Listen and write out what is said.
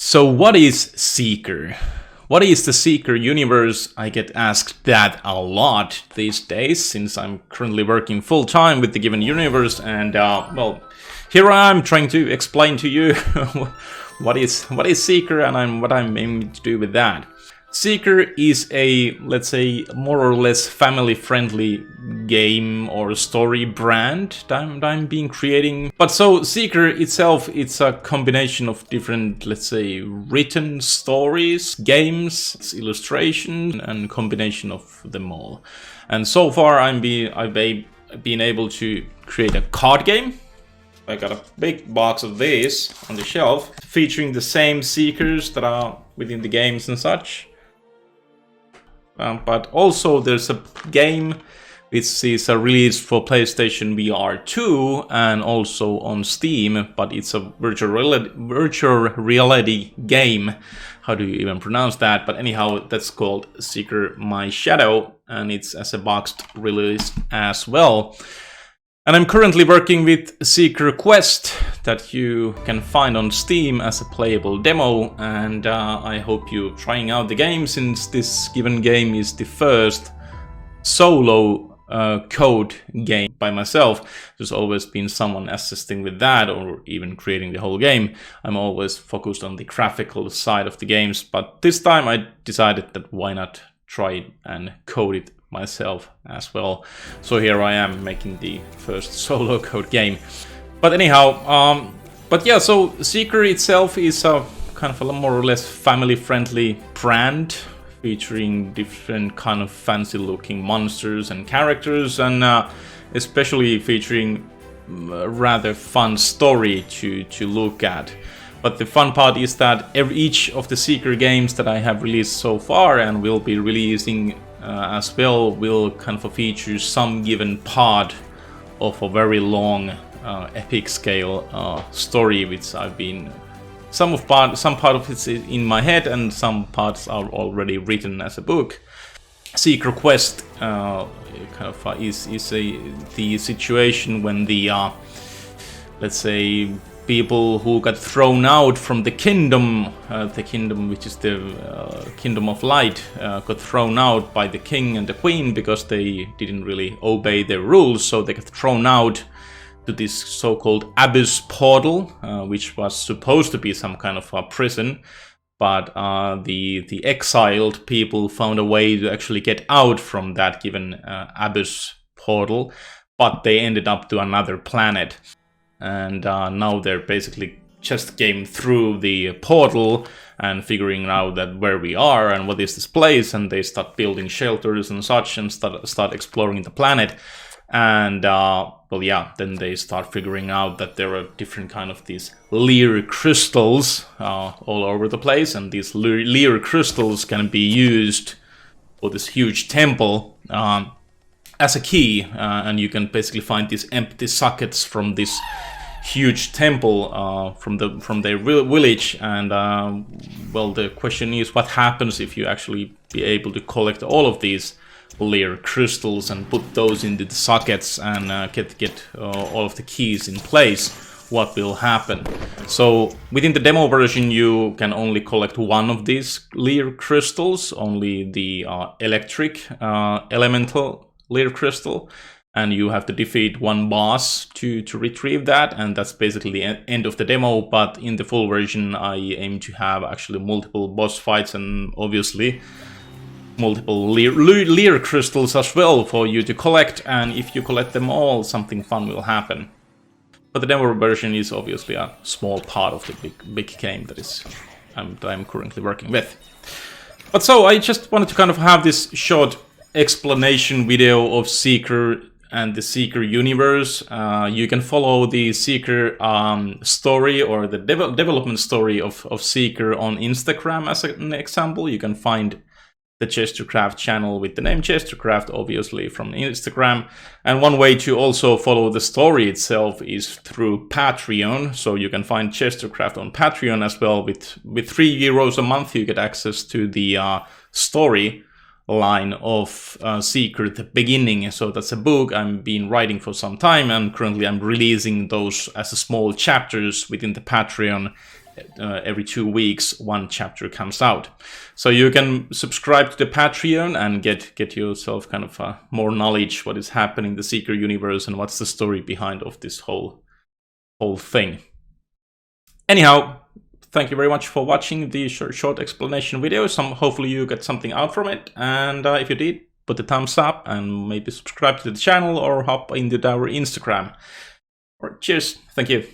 So what is Seeker? What is the Seeker Universe? I get asked that a lot these days since I'm currently working full-time with the given universe, and well, here I am trying to explain to you what is Seeker and what I'm aiming to do with that. Seeker is a, let's say, more or less family-friendly game or story brand that I'm being creating. But so Seeker itself, it's a combination of different, let's say, written stories, games, illustration, and combination of them all. And so far I've been able to create a card game. I got a big box of these on the shelf, featuring the same Seekers that are within the games and such. But also there's a game which is released for PlayStation VR 2 and also on Steam, but it's a virtual reality game. How do you even pronounce that? But anyhow, that's called Seeker My Shadow, and it's as a boxed release as well. And I'm currently working with Seeker Quest that you can find on Steam as a playable demo, and I hope you're trying out the game, since this given game is the first solo code game by myself. There's always been someone assisting with that or even creating the whole game. I'm always focused on the graphical side of the games, but this time I decided that why not try and code it myself as well. So here I am making the first solo code game. But anyhow, but yeah, so Seeker itself is a kind of a more or less family-friendly brand featuring different kind of fancy-looking monsters and characters, and especially featuring a rather fun story to look at. But the fun part is that each of the Seeker games that I have released so far and will be releasing as well will kind of feature some given part of a very long epic scale story, which I've been some part of it's in my head and some parts are already written as a book. Seeker Quest kind of is the situation when the let's say people who got thrown out from the kingdom which is the kingdom of light, got thrown out by the king and the queen because they didn't really obey their rules, so they got thrown out to this so-called abyss portal, which was supposed to be some kind of a prison, but the exiled people found a way to actually get out from that given abyss portal, but they ended up to another planet. And now they're basically just came through the portal and figuring out that where we are and what is this place, and they start building shelters and such and start exploring the planet. And well, yeah, then they start figuring out that there are different kind of these Lear crystals all over the place, and these Lear crystals can be used for this huge temple as a key, and you can basically find these empty sockets from this huge temple from their village. And well, the question is, what happens if you actually be able to collect all of these Lear crystals and put those into the sockets and get all of the keys in place? What will happen? So within the demo version you can only collect one of these Lear crystals, only the electric elemental Lear crystal, and you have to defeat one boss to retrieve that, and that's basically the end of the demo. But in the full version I aim to have actually multiple boss fights and obviously multiple Lear crystals as well for you to collect, and if you collect them all, something fun will happen. But the demo version is obviously a small part of the big game that I'm currently working with. But so I just wanted to kind of have this short explanation video of Seeker and the Seeker Universe. You can follow the Seeker story or the development story of Seeker on Instagram as an example. You can find the Jestercraft channel with the name Jestercraft, obviously, from Instagram. And one way to also follow the story itself is through Patreon. So you can find Jestercraft on Patreon as well. With €3 a month, you get access to the story line of Seeker, the beginning. So that's a book I've been writing for some time, and currently I'm releasing those as small chapters within the Patreon every 2 weeks, one chapter comes out. So you can subscribe to the Patreon and get yourself kind of more knowledge what is happening in the Seeker universe and what's the story behind of this whole thing. Anyhow, thank you very much for watching the short explanation video. Hopefully you got something out from it, and if you did, put a thumbs up and maybe subscribe to the channel or hop into our Instagram. Cheers, thank you.